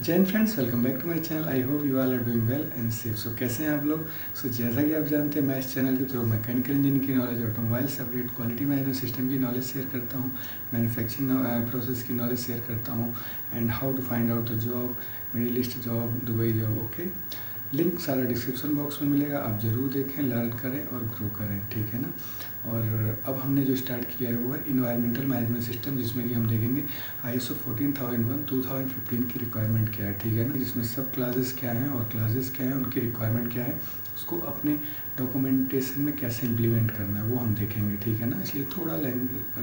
जय हिंद friends, welcome back to my channel. I hope you all are doing well and safe. So कैसे हैं आप लोग? जैसा कि आप जानते हैं, मैं इस चैनल के थ्रू मैकेनिकल इंजीनियरिंग की knowledge, automobiles update, quality management system की नॉलेज शेयर करता हूं, मैन्युफैक्चरिंग प्रोसेस की नॉलेज शेयर करता हूं and how to find out the job, Middle East job, Dubai job. Okay, link सारा डिस्क्रिप्शन बॉक्स में मिलेगा, आप ज़रूर देखें, लर्न करें और ग्रो करें, ठीक है ना। और अब हमने जो स्टार्ट किया है वो है इन्वायरमेंटल मैनेजमेंट सिस्टम, जिसमें कि हम देखेंगे ISO 14001 2015 की रिक्वायरमेंट क्या है, ठीक है ना। जिसमें सब क्लासेस क्या हैं और क्लासेस क्या हैं, उनकी रिक्वायरमेंट क्या है, उसको अपने डॉक्यूमेंटेशन में कैसे इम्प्लीमेंट करना है वो हम देखेंगे, ठीक है ना। इसलिए थोड़ा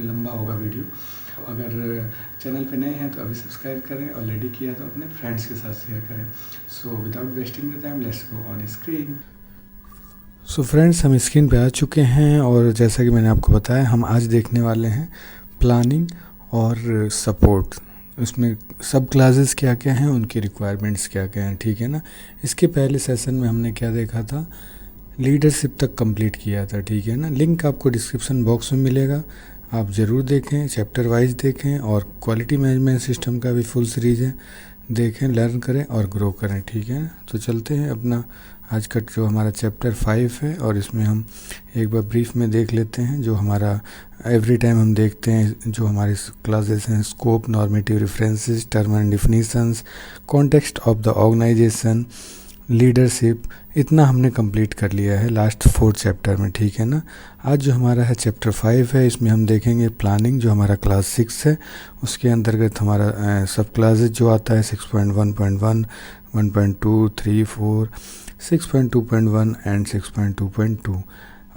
लंबा होगा वीडियो। अगर चैनल पे नए हैं तो अभी सब्सक्राइब करें, ऑलरेडी किया तो अपने फ्रेंड्स के साथ शेयर करें। So without wasting the time, let's go on screen. So friends, हम स्क्रीन पे आ चुके हैं और जैसा कि मैंने आपको बताया, हम आज देखने वाले हैं प्लानिंग और सपोर्ट। उसमें सब क्लासेस क्या क्या हैं, उनकी रिक्वायरमेंट्स क्या क्या हैं, ठीक है ना। इसके पहले सेशन में हमने क्या देखा था, लीडरशिप तक कंप्लीट किया था, ठीक है ना। लिंक आपको डिस्क्रिप्शन बॉक्स में मिलेगा, आप ज़रूर देखें, चैप्टर वाइज देखें। और क्वालिटी मैनेजमेंट सिस्टम का भी फुल सीरीज़ है, देखें, लर्न करें और ग्रो करें, ठीक है ना। तो चलते हैं अपना आज का जो हमारा चैप्टर 5 है, और इसमें हम एक बार ब्रीफ में देख लेते हैं जो हमारा एवरी टाइम हम देखते हैं, जो हमारी क्लासेस हैं। Scope, normative references, term and definitions, context of the organization, leadership, इतना हमने कंप्लीट कर लिया है लास्ट 4 चैप्टर में, ठीक है ना। आज जो हमारा है चैप्टर 5 है, इसमें हम देखेंगे प्लानिंग, जो हमारा क्लास 6 है। उसके अंतर्गत हमारा सब क्लासेस जो आता है 6.1.1, 1.2, 3, 4, 6.2.1 एंड 6.2.2।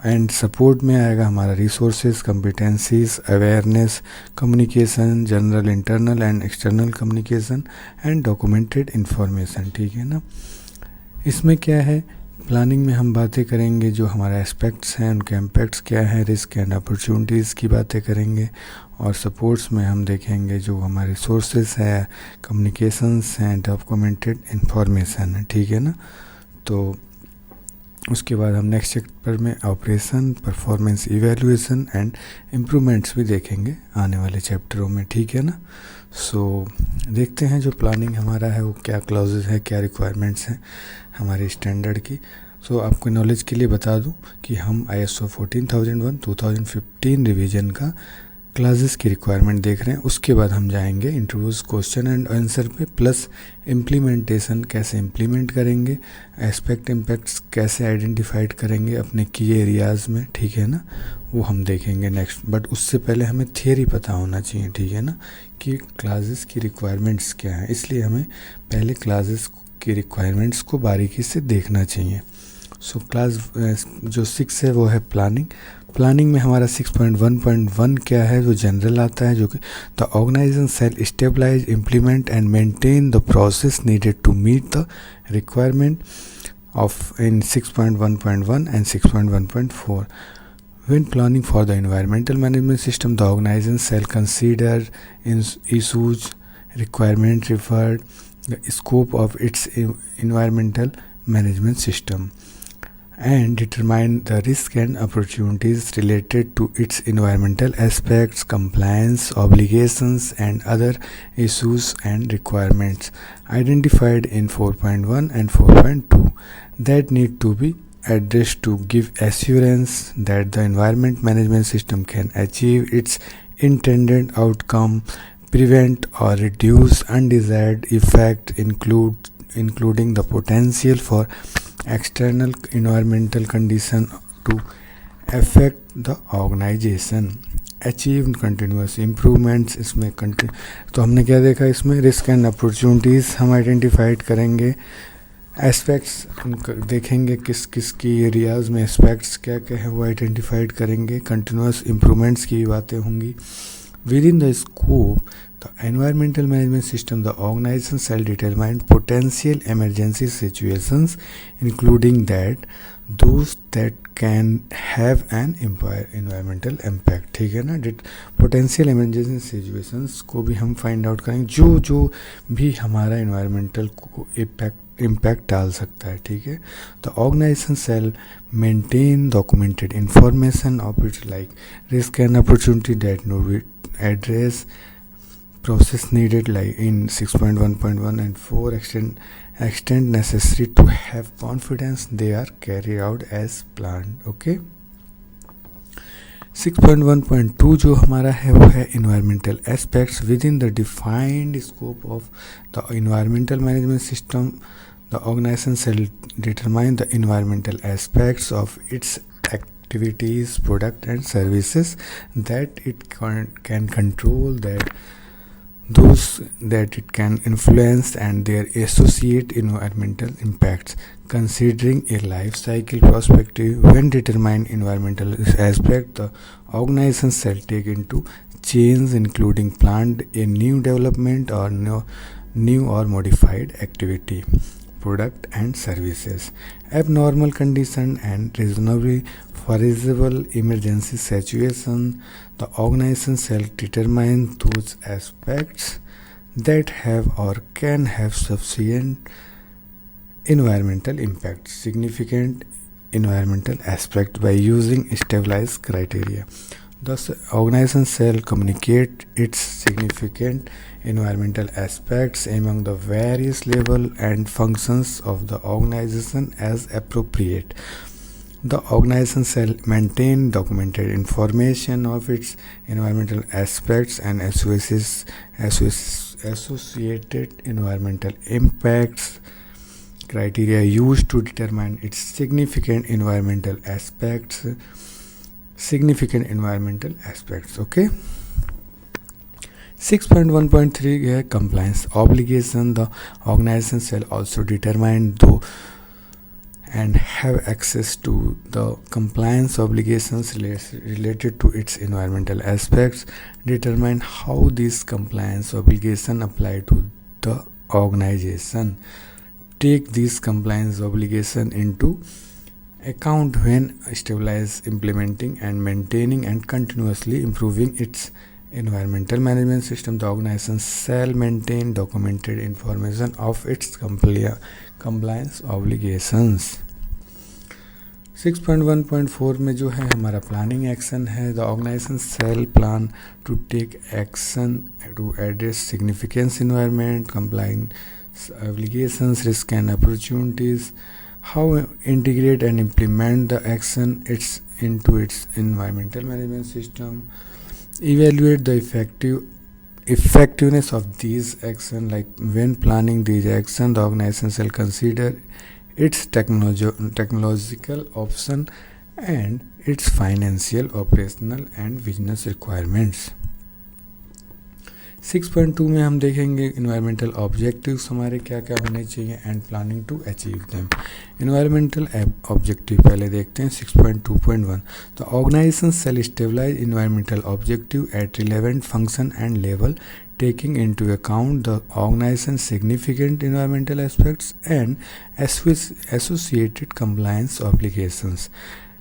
एंड सपोर्ट में आएगा हमारा resources, कम्पिटेंसीज, awareness, communication, general internal and external communication and documented information, ठीक है ना। इसमें क्या है, प्लानिंग में हम बातें करेंगे जो हमारे एस्पेक्ट्स हैं, उनके इम्पैक्ट्स क्या हैं, रिस्क एंड अपॉर्चुनिटीज़ की बातें करेंगे। और सपोर्ट्स में हम देखेंगे जो हमारे सोर्सेस हैं, कम्युनिकेशंस हैं, डॉक्यूमेंटेड इंफॉर्मेशन है, ठीक है ना। तो उसके बाद हम नेक्स्ट चैप्टर में operation, performance evaluation and improvements भी देखेंगे आने वाले चैप्टरों में, ठीक है ना। सो देखते हैं जो प्लानिंग हमारा है वो क्या क्लॉजेज है, क्या रिक्वायरमेंट्स हैं हमारे स्टैंडर्ड की। सो आपको नॉलेज के लिए बता दूं कि हम ISO 14001 2015 रिवीजन का क्लासेस की रिक्वायरमेंट देख रहे हैं। उसके बाद हम जाएंगे इंटरव्यूज़, क्वेश्चन एंड आंसर पे, प्लस इम्प्लीमेंटेशन कैसे इम्प्लीमेंट करेंगे, एस्पेक्ट इम्पैक्ट्स कैसे आइडेंटिफाइड करेंगे अपने की एरियाज़ में, ठीक है ना, वो हम देखेंगे नेक्स्ट। बट उससे पहले हमें थियरी पता होना चाहिए, ठीक है ना, कि क्लासेस की रिक्वायरमेंट्स क्या हैं। इसलिए हमें पहले क्लासेस की रिक्वायरमेंट्स को बारीकी से देखना चाहिए। सो क्लास जो 6 है वो है प्लानिंग। प्लानिंग में हमारा 6.1.1 क्या है, जो जनरल आता है, जो कि the organization shall stabilize, implement and maintain the process needed to meet the requirement of in 6.1.1 and 6.1.4. When planning for the environmental management system, the organization shall consider issues, requirement referred, the scope of its environmental management system, and determine the risk and opportunities related to its environmental aspects, compliance obligations, and other issues and requirements identified in 4.1 and 4.2 that need to be addressed to give assurance that the environment management system can achieve its intended outcome, prevent or reduce undesired effect, including the potential for external environmental condition to affect the organization, achieve continuous improvements। इसमें तो हमने क्या देखा, इसमें risk and opportunities हम identified करेंगे, aspects देखेंगे किस किस की एरियाज़ में एस्पेक्ट्स क्या क्या है वो आइडेंटिफाइड करेंगे, कंटिन्यूस इम्प्रूवमेंट्स की बातें होंगी। With in the scope the environmental management system, the organization shall determine potential emergency situations, including those that can have an environmental impact, ठीक है ना। पोटेंशियल इमरजेंसी सिचुएशंस को भी हम फाइंड आउट करेंगे, जो भी हमारा इन्वायरमेंटल को इम्पैक्ट डाल सकता है, ठीक है। The organization shall maintain documented information of its like risk and opportunity that no be address, process needed like in 6.1.1 and 4 extent necessary to have confidence they are carried out as planned. Okay. 6.1.2 जो हमारा है वो है environmental aspects within the defined scope of the environmental management system. The organization shall determine the environmental aspects of its activities, product and services that it can control, that those that it can influence and their associate environmental impacts. Considering a life cycle perspective, when determining environmental aspect, the organization shall take into change including planned a new development or new or modified activity, product and services, abnormal condition and reasonably foreseeable emergency situation. The organization shall determine those aspects that have or can have sufficient environmental impact, significant environmental aspect by using stabilized criteria. Thus, organization shall communicate its significant environmental aspects among the various levels and functions of the organization as appropriate. The organization shall maintain documented information of its environmental aspects and associated environmental impacts. Criteria used to determine its significant environmental aspects. Okay. 6.1.3 है compliance obligation. The organization shall also determine though and have access to the compliance obligations related to its environmental aspects. Determine how these compliance obligations apply to the organization. Take these compliance obligations into account when stabilize, implementing and maintaining and continuously improving its environmental management system. The organization shall maintain documented information of its compliance obligations. 6.1.4 में जो है हमारा planning action है. The organization shall plan to take action to address significance environment, complying obligations, risk and opportunities, how integrate and implement the action into its environmental management system, evaluate the effectiveness of these actions. Like when planning these actions, the organization shall consider its technological option and its financial, operational and business requirements. 6.2 में हम देखेंगे environmental objectives हमारे क्या क्या होने चाहिए and planning to achieve them. Environmental objective पहले देखते हैं. 6.2.1 the organization shall stabilize environmental objective at relevant function and level, taking into account the organization's significant environmental aspects and associated compliance obligations,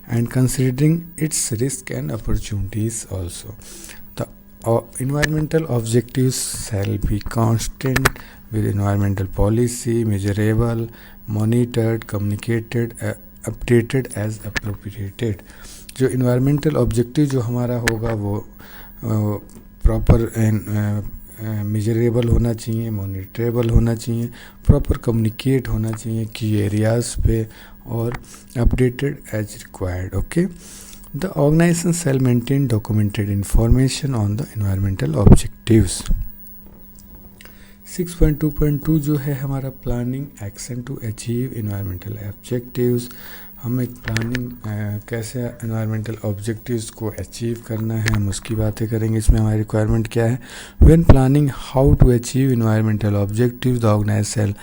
and considering its risk and opportunities also. The environmental objectives shall be consistent with environmental policy, measurable, monitored, communicated, updated as appropriate. जो environmental objective जो हमारा होगा वो proper measurable होना चाहिए, monitorable होना चाहिए, proper communicate होना चाहिए की एरियाज़ पे और updated as required. Okay. The organization shall maintain documented information on the environmental objectives. 6.2.2 जो है हमारा planning action to achieve environmental objectives. हम एक प्लानिंग कैसे एनवायरमेंटल ऑब्जेक्टिव्स को अचीव करना है हम उसकी बातें करेंगे. इसमें हमारी रिक्वायरमेंट क्या है. When planning how to achieve environmental objectives, the organization shall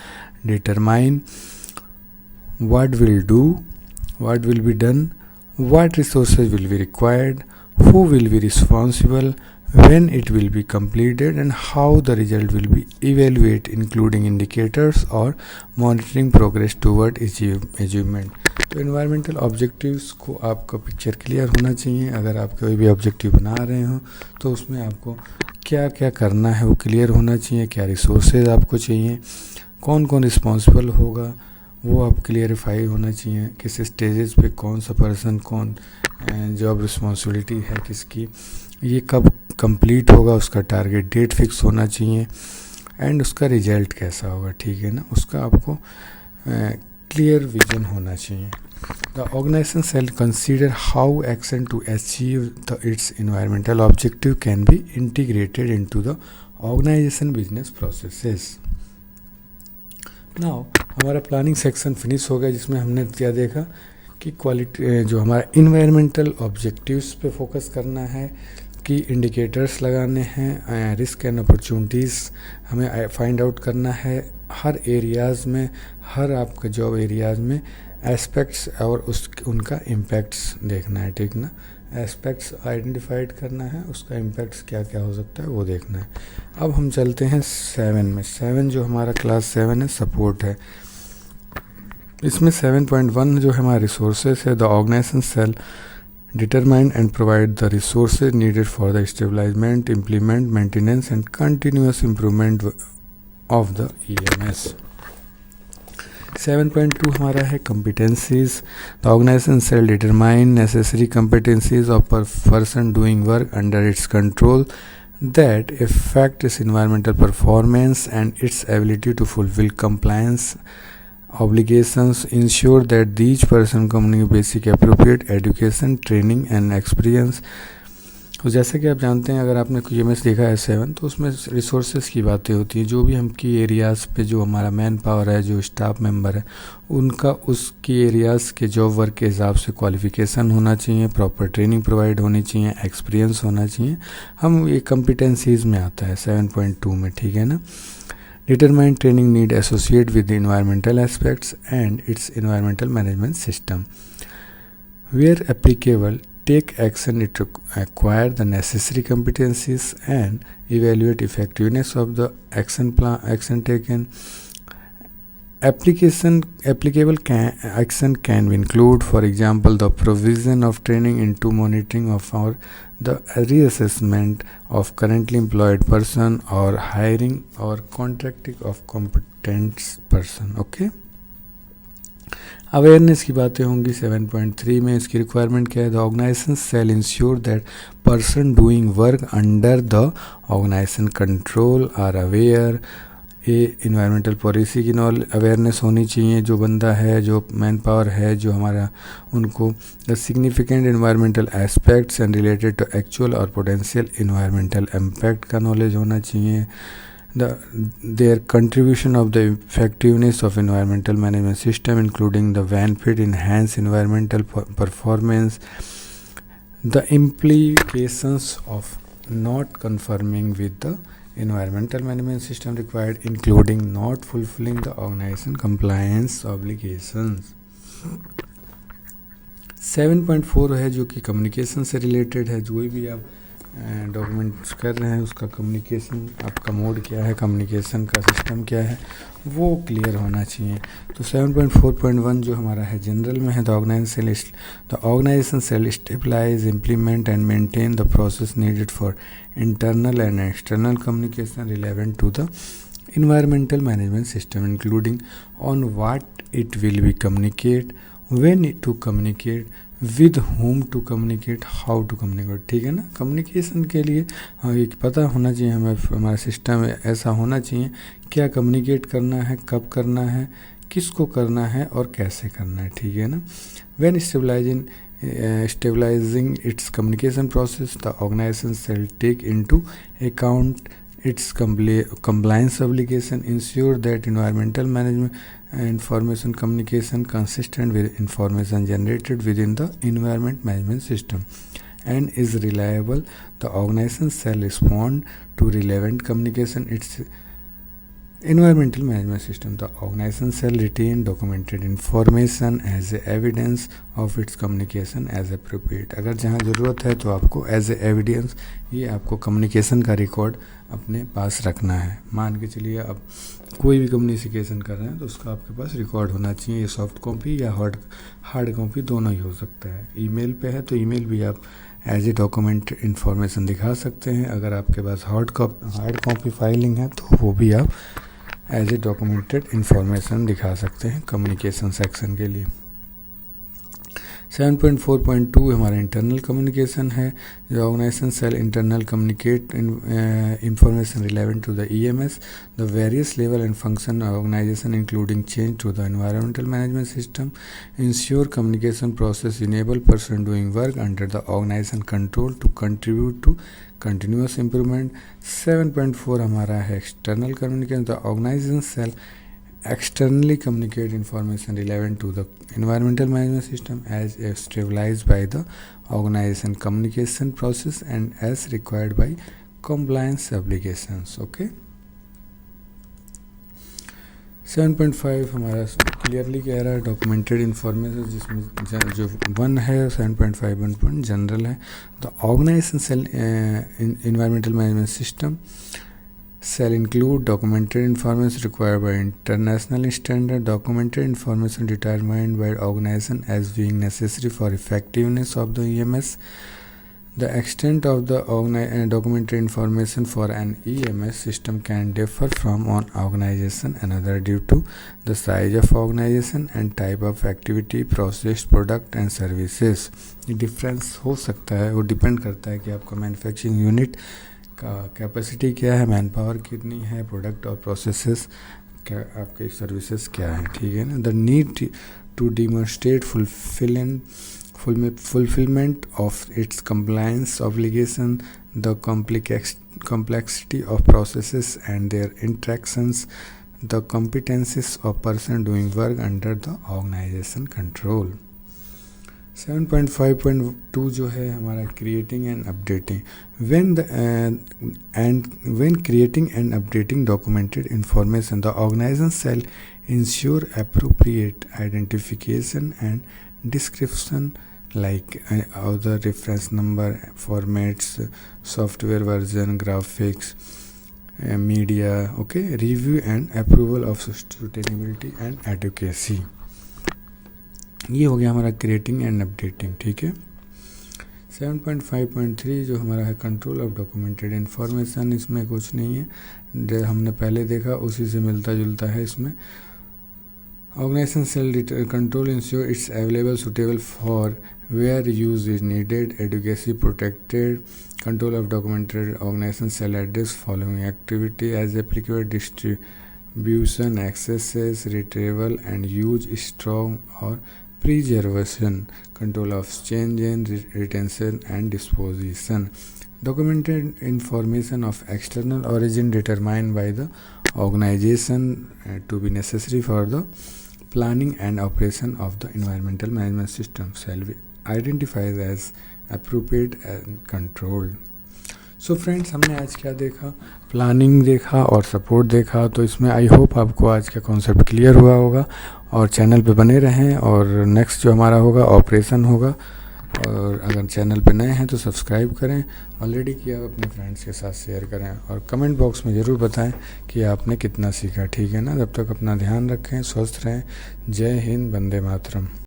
determine what will do, what will be done, what resources will be required, who will be responsible, when it will be completed, and how the result will be evaluated, including indicators or monitoring progress toward achievement. तो environmental objectives को आपका picture clear होना चाहिए. अगर आप कोई भी objective बना रहे हो तो उसमें आपको क्या क्या करना है वो क्लियर होना चाहिए. क्या रिसोर्सेज आपको चाहिए, कौन कौन रिस्पॉन्सिबल होगा वो आप क्लियरिफाई होना चाहिए. किस स्टेजेस पे कौन सा पर्सन, कौन जॉब रिस्पॉन्सिबिलिटी है किसकी, ये कब कंप्लीट होगा, उसका टारगेट डेट फिक्स होना चाहिए एंड उसका रिजल्ट कैसा होगा, ठीक है ना, उसका आपको क्लियर विजन होना चाहिए. The organization shall consider how action to achieve its environmental objective can be integrated into the organization business processes. Now हमारा प्लानिंग सेक्शन फिनिश हो गया, जिसमें हमने क्या देखा कि क्वालिटी जो हमारा इन्वायरमेंटल ऑब्जेक्टिव्स पे फोकस करना है, कि इंडिकेटर्स लगाने हैं, रिस्क एंड अपॉर्चुनिटीज़ हमें फाइंड आउट करना है हर एरियाज़ में, हर आपका जॉब एरियाज़ में एस्पेक्ट्स और उनका इम्पैक्ट्स देखना है, ठीक ना. एस्पेक्ट्स आइडेंटिफाइड करना है, उसका इम्पैक्ट्स क्या क्या हो सकता है वो देखना है. अब हम चलते हैं 7 में. 7 जो हमारा क्लास 7 है, सपोर्ट है. इसमें 7.1 जो हमारा रिसोर्सेज है, the organization shall determine and provide the resources needed for the establishment, implement, maintenance and continuous improvement of the EMS. 7.2 हमारा है competencies. The organization shall determine necessary competencies of a person doing work under its control that affect its environmental performance and its ability to fulfill compliance obligations, ensure that each person communicates basic appropriate education, training and experience. तो जैसे कि आप जानते हैं, अगर आपने QMS देखा है 7, तो उसमें रिसोर्सेज की बातें होती हैं. जो भी हम की एरियाज़ पे जो हमारा मैन पावर है, जो स्टाफ मेंबर है, उनका उसकी एरियाज़ के जॉब वर्क के हिसाब से क्वालिफिकेशन होना चाहिए, प्रॉपर ट्रेनिंग प्रोवाइड होनी चाहिए, एक्सपीरियंस होना चाहिए. हम ये कम्पिटेंसीज़ में आता है 7.2 में, ठीक है ना. Determine training need associated with the environmental aspects and its environmental management system. Where applicable, take action to acquire the necessary competencies and evaluate effectiveness of the action taken. Applicable action can include, for example, the provision of training into monitoring of the reassessment of currently employed person or hiring or contracting of competent person. Okay. Awareness की बातें होंगी 7.3 में. इसकी requirement क्या है? The organization shall ensure that person doing work under the organization control are aware. ये environmental policy की awareness होनी चाहिए. जो बंदा है, जो मैन पावर है, जो हमारा, उनको the significant environmental aspects and related to actual और पोटेंशियल इन्वायरमेंटल इम्पैक्ट का नॉलेज होना चाहिए. their contribution of the effectiveness of environmental management system, including the benefit enhance environmental performance, the implications of not conforming with the environmental management system required, including not fulfilling the organization compliance obligations. 7.4 है जो कि communication से related है. जो भी आप documents कर रहे हैं उसका कम्युनिकेशन, आपका मोड क्या है, कम्युनिकेशन का सिस्टम क्या है, वो क्लियर होना चाहिए. तो 7.4.1 जो हमारा है जनरल में है, the organization shall stabilize, implement and maintain the process needed for internal and external communication relevant to the environmental management system, including on what it will be communicate, when to communicate, with whom to communicate, how to communicate. ठीक है ना. Communication के लिए एक पता होना चाहिए हमें, हमारा सिस्टम ऐसा होना चाहिए क्या कम्युनिकेट करना है, कब करना है, किसको करना है और कैसे करना है. ठीक है ना. when stabilizing its communication process, the organization shall take into account its compliance obligation, ensure that environmental management information communication consistent with information generated within the environment management system and is reliable. The organization shall respond to relevant communication its environmental management system. The organization shall retain documented information as evidence of its communication as appropriate. अगर जहाँ ज़रूरत है तो आपको as evidence ये आपको communication का record अपने पास रखना है. मान के चलिए आप कोई भी कम्युनिकेशन कर रहे हैं तो उसका आपके पास रिकॉर्ड होना चाहिए. ये सॉफ्ट कॉपी या हार्ड कॉपी दोनों ही हो सकता है. ईमेल पे है तो ईमेल भी आप एज ए डॉक्यूमेंट इन्फॉर्मेशन दिखा सकते हैं. अगर आपके पास हार्ड कॉपी फाइलिंग है तो वो भी आप एज ए डॉक्यूमेंटेड इन्फॉर्मेशन दिखा सकते हैं कम्युनिकेशन सेक्शन के लिए. 7.4.2 हमारा इंटरनल कम्युनिकेशन है. The organization cell internal communicate information relevant to the EMS, the various level and function of organization including change to the environmental management system, ensure communication process enable person doing work under the organization control to contribute to continuous improvement. 7.4 हमारा है external communication. The organization cell externally communicate information relevant to the environmental management system as stabilized by the organization communication process and as required by compliance obligations. Okay. 7.5 हमारा clearly कह रहा है documented information, जिसमें जो 1 है 7.5 1 point general है. The organization shall environmental management system shall include documented information required by international standard, documented information determined by organization as being necessary for effectiveness of the EMS. The extent of the documented information for an EMS system can differ from one organization another due to the size of organization and type of activity, processed product and services. ये difference हो सकता है, वो depend करता है कि आपका manufacturing unit का कैपेसिटी क्या है, मैन पावर कितनी है, प्रोडक्ट और प्रोसेसेस क्या, आपके सर्विसेज क्या है. ठीक है ना. The need to demonstrate fulfillment of its compliance obligation, the complexity of processes and their interactions, the competencies of person doing work under the organization control. 7.5.2 जो है हमारा creating and updating. When creating and updating documented information, the organization shall ensure appropriate identification and description like other reference number, formats, software version, graphics, media. Okay, review and approval of suitability and adequacy. ये हो गया हमारा creating and updating. ठीक है. 7.5.3 जो हमारा है control of documented information. इसमें कुछ नहीं है, जो हमने पहले देखा उसी से मिलता जुलता है. इसमें organization shall control ensure it's available suitable for where use is needed, adequacy protected. Control of documented organization shall address following activity as applicable: distribution, accesses, retrieval and use, strong or preservation, control of change and retention and disposition. Documented information of external origin determined by the organization to be necessary for the planning and operation of the environmental management system shall be identified as appropriate and controlled. So friends, हमने आज क्या देखा, planning देखा और support देखा. तो इसमें I hope आपको आज का कॉन्सेप्ट क्लियर हुआ होगा. और चैनल पे बने रहें. और नेक्स्ट जो हमारा होगा ऑपरेशन होगा. और अगर चैनल पे नए हैं तो सब्सक्राइब करें, ऑलरेडी किया अपने फ्रेंड्स के साथ शेयर करें और कमेंट बॉक्स में ज़रूर बताएं कि आपने कितना सीखा. ठीक है ना. तब तक अपना ध्यान रखें, स्वस्थ रहें. जय हिंद, वंदे मातरम.